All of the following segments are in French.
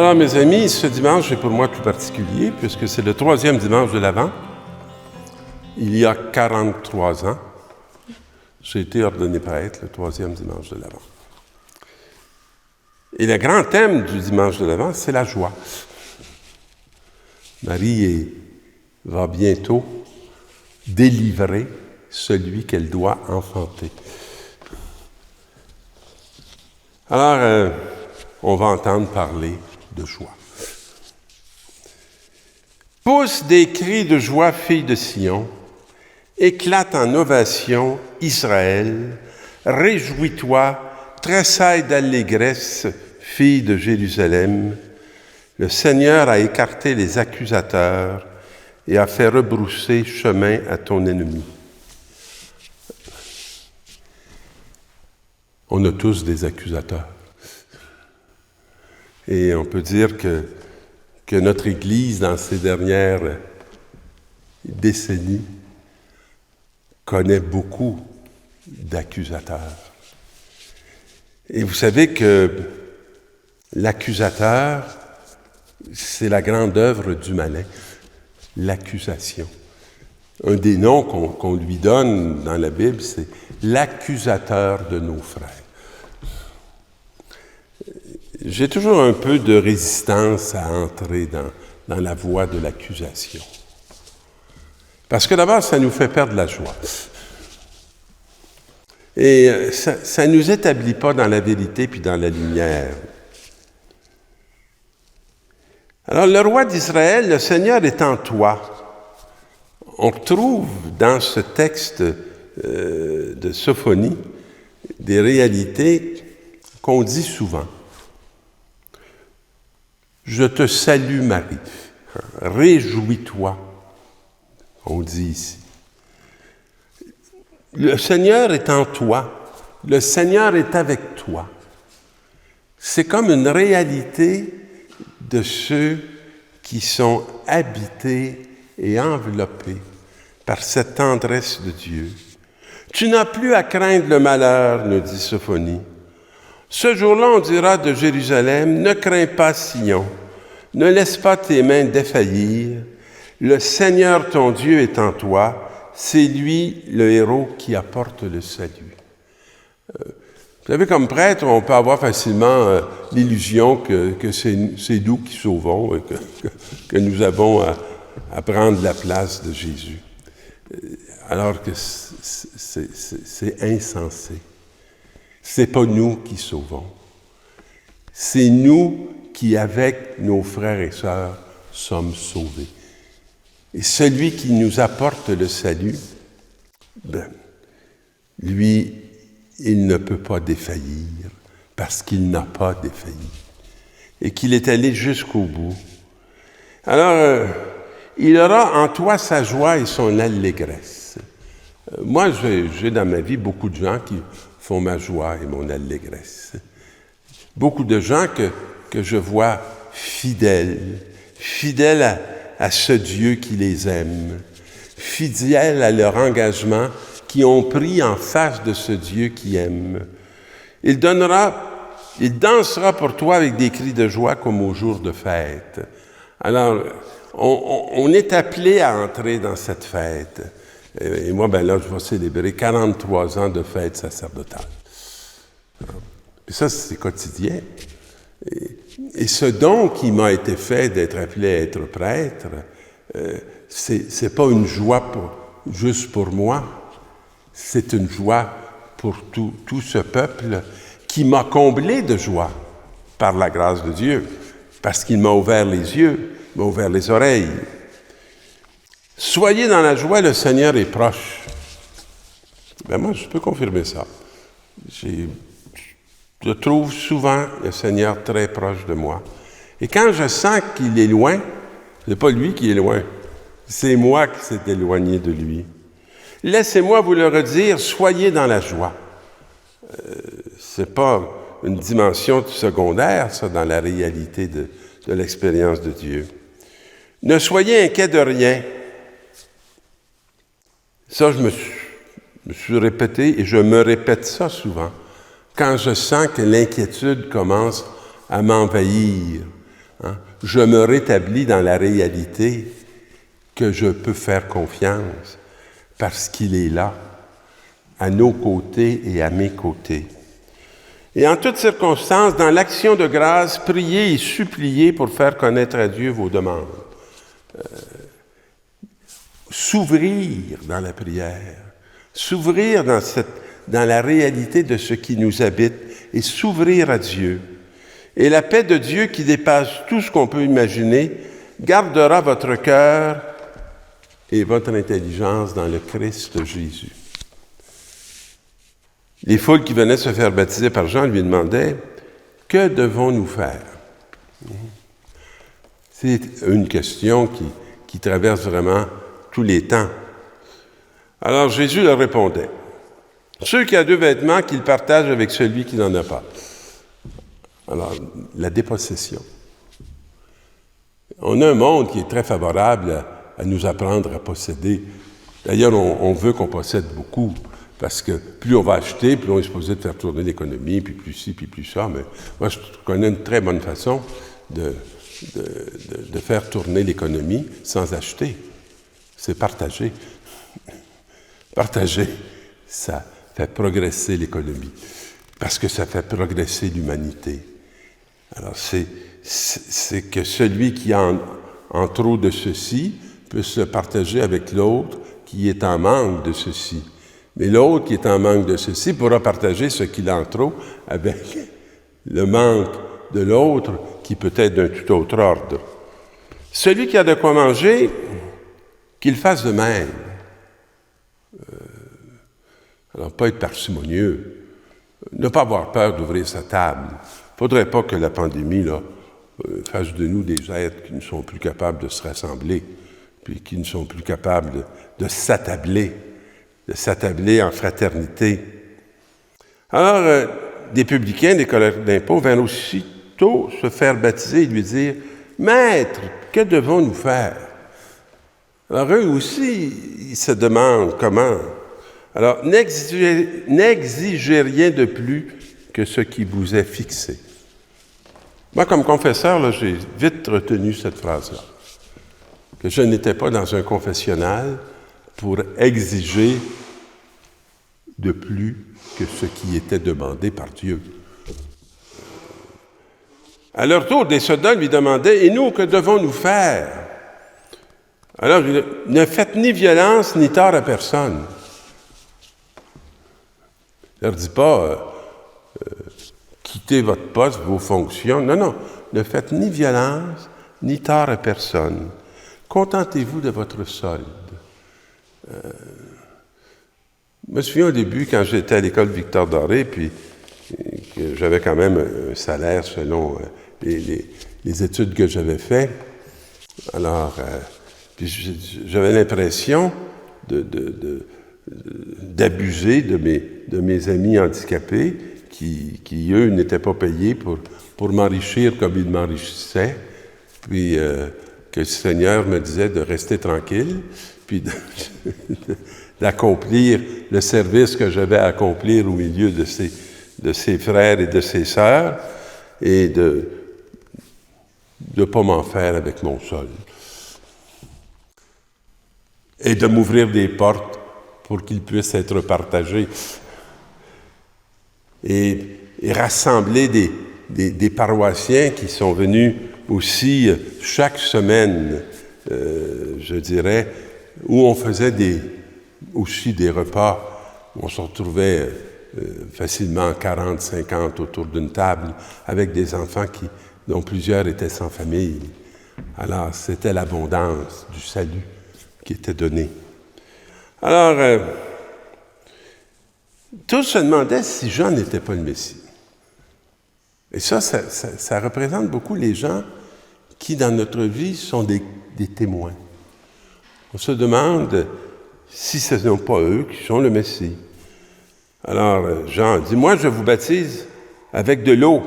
Alors, mes amis, ce dimanche est pour moi tout particulier puisque c'est le 3e dimanche de l'Avent. Il y a 43 ans, j'ai été ordonné prêtre le 3e dimanche de l'Avent. Et le grand thème du dimanche de l'Avent, c'est la joie. Marie va bientôt délivrer celui qu'elle doit enfanter. Alors, on va entendre parler de joie. Pousse des cris de joie, fille de Sion, éclate en ovation, Israël, réjouis-toi, tressaille d'allégresse, fille de Jérusalem. Le Seigneur a écarté les accusateurs et a fait rebrousser chemin à ton ennemi. On a tous des accusateurs. Et on peut dire que notre Église, dans ces dernières décennies, connaît beaucoup d'accusateurs. Et vous savez que l'accusateur, c'est la grande œuvre du malin, l'accusation. Un des noms qu'on lui donne dans la Bible, c'est l'accusateur de nos frères. J'ai toujours un peu de résistance à entrer dans la voie de l'accusation. Parce que d'abord, ça nous fait perdre la joie. Et ça ne nous établit pas dans la vérité puis dans la lumière. Alors, le roi d'Israël, le Seigneur est en toi. On retrouve dans ce texte de Sophonie des réalités qu'on dit souvent. Je te salue, Marie. Réjouis-toi, on dit ici. Le Seigneur est en toi. Le Seigneur est avec toi. C'est comme une réalité de ceux qui sont habités et enveloppés par cette tendresse de Dieu. Tu n'as plus à craindre le malheur, nous dit Sophonie. Ce jour-là, on dira de Jérusalem, ne crains pas Sion, ne laisse pas tes mains défaillir. Le Seigneur ton Dieu est en toi, c'est lui le héros qui apporte le salut. Vous savez, comme prêtre, on peut avoir facilement l'illusion que c'est nous qui sauvons et que nous avons à prendre la place de Jésus. Alors que c'est insensé. C'est pas nous qui sauvons. C'est nous qui, avec nos frères et sœurs, sommes sauvés. Et celui qui nous apporte le salut, lui, il ne peut pas défaillir parce qu'il n'a pas défailli et qu'il est allé jusqu'au bout. Alors, il aura en toi sa joie et son allégresse. Moi, j'ai dans ma vie beaucoup de gens qui font ma joie et mon allégresse. Beaucoup de gens que je vois fidèles à ce Dieu qui les aime, fidèles à leur engagement, qui ont pris en face de ce Dieu qui aime. Il dansera pour toi avec des cris de joie comme au jour de fête. Alors, on est appelé à entrer dans cette fête. Et moi, là, je vais célébrer 43 ans de fête sacerdotale. Et ça, c'est quotidien. Et ce don qui m'a été fait d'être appelé à être prêtre, c'est pas une joie juste pour moi, c'est une joie pour tout ce peuple qui m'a comblé de joie par la grâce de Dieu, parce qu'il m'a ouvert les yeux, m'a ouvert les oreilles. Soyez dans la joie, le Seigneur est proche. Moi, je peux confirmer ça. Je trouve souvent le Seigneur très proche de moi. Et quand je sens qu'il est loin, c'est pas lui qui est loin, c'est moi qui s'est éloigné de lui. Laissez-moi vous le redire, soyez dans la joie. C'est pas une dimension secondaire, ça, dans la réalité de l'expérience de Dieu. Ne soyez inquiets de rien. Ça, je me suis répété et je me répète ça souvent. Quand je sens que l'inquiétude commence à m'envahir, Hein? Je me rétablis dans la réalité que je peux faire confiance parce qu'il est là, à nos côtés et à mes côtés. Et en toutes circonstances, dans l'action de grâce, priez et suppliez pour faire connaître à Dieu vos demandes. S'ouvrir dans la prière, s'ouvrir dans la réalité de ce qui nous habite et s'ouvrir à Dieu. Et la paix de Dieu qui dépasse tout ce qu'on peut imaginer gardera votre cœur et votre intelligence dans le Christ Jésus. Les foules qui venaient se faire baptiser par Jean lui demandaient « Que devons-nous faire? » C'est une question qui traverse vraiment tous les temps. Alors Jésus leur répondait « Ceux qui ont 2 vêtements, qu'ils partagent avec celui qui n'en a pas. » Alors, la dépossession. On a un monde qui est très favorable à nous apprendre à posséder. D'ailleurs, on veut qu'on possède beaucoup, parce que plus on va acheter, plus on est supposé de faire tourner l'économie, puis plus ci, puis plus ça. Mais moi, je connais une très bonne façon de faire tourner l'économie sans acheter. C'est partager. Partager, ça fait progresser l'économie, parce que ça fait progresser l'humanité. Alors, c'est que celui qui a en trop de ceci peut se partager avec l'autre qui est en manque de ceci. Mais l'autre qui est en manque de ceci pourra partager ce qu'il a en trop avec le manque de l'autre qui peut être d'un tout autre ordre. Celui qui a de quoi manger, qu'il fasse de même. Alors, pas être parcimonieux, ne pas avoir peur d'ouvrir sa table. Il ne faudrait pas que la pandémie fasse de nous des êtres qui ne sont plus capables de se rassembler, puis qui ne sont plus capables de s'attabler en fraternité. Alors, des publicains, des collecteurs d'impôts vinrent aussitôt se faire baptiser et lui dire « Maître, que devons-nous faire? » Alors, eux aussi, ils se demandent comment. Alors, n'exigez rien de plus que ce qui vous est fixé. Moi, comme confesseur, j'ai vite retenu cette phrase-là, que je n'étais pas dans un confessionnal pour exiger de plus que ce qui était demandé par Dieu. À leur tour, des soldats lui demandaient « Et nous, que devons-nous faire? » Alors, ne faites ni violence ni tort à personne. Ne leur dit pas quittez votre poste, vos fonctions. Non, non. Ne faites ni violence ni tort à personne. Contentez-vous de votre solde. Je me souviens au début, quand j'étais à l'école Victor Doré, puis que j'avais quand même un salaire selon les études que j'avais faites. Alors, puis j'avais l'impression d'abuser de mes amis handicapés qui eux, n'étaient pas payés pour m'enrichir comme ils m'enrichissaient, puis que le Seigneur me disait de rester tranquille, puis d'accomplir le service que j'avais à accomplir au milieu de ses frères et de ses sœurs, et de ne pas m'en faire avec mon sol. Et de m'ouvrir des portes pour qu'ils puissent être partagés. Et rassembler des paroissiens qui sont venus aussi chaque semaine, je dirais, où on faisait aussi des repas, où on se retrouvait facilement 40, 50 autour d'une table, avec des enfants dont plusieurs étaient sans famille. Alors, c'était l'abondance du salut qui était donnée. Alors, tous se demandaient si Jean n'était pas le Messie. Et ça représente beaucoup les gens qui, dans notre vie, sont des témoins. On se demande si ce ne sont pas eux qui sont le Messie. Alors, Jean dit, « Moi, je vous baptise avec de l'eau.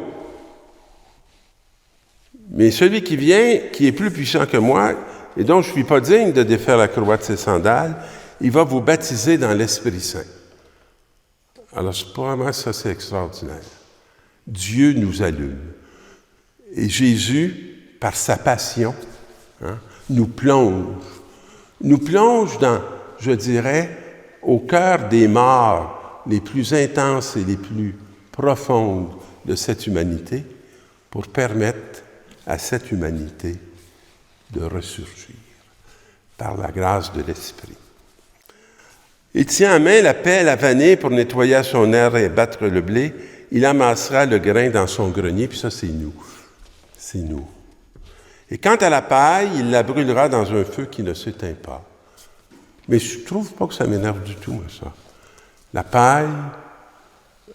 Mais celui qui vient, qui est plus puissant que moi, et dont je ne suis pas digne de défaire la croix de ses sandales, il va vous baptiser dans l'Esprit Saint. » Alors, vraiment, ça, c'est extraordinaire. Dieu nous allume. Et Jésus, par sa passion, nous plonge dans, je dirais, au cœur des morts les plus intenses et les plus profondes de cette humanité, pour permettre à cette humanité de ressurgir par la grâce de l'Esprit. Il tient en main la pelle à vanner pour nettoyer son aire et battre le blé. Il amassera le grain dans son grenier, puis ça, c'est nous. C'est nous. Et quant à la paille, il la brûlera dans un feu qui ne s'éteint pas. Mais je ne trouve pas que ça m'énerve du tout, moi, ça. La paille,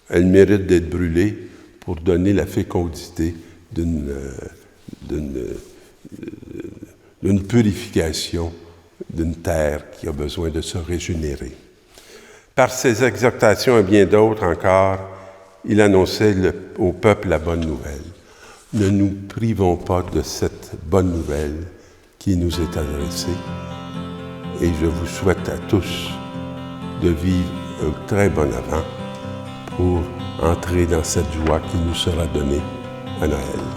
elle mérite d'être brûlée pour donner la fécondité d'une purification d'une terre qui a besoin de se régénérer. Par ses exhortations et bien d'autres encore, il annonçait au peuple la bonne nouvelle. Ne nous privons pas de cette bonne nouvelle qui nous est adressée. Et je vous souhaite à tous de vivre un très bon avant pour entrer dans cette joie qui nous sera donnée à Noël.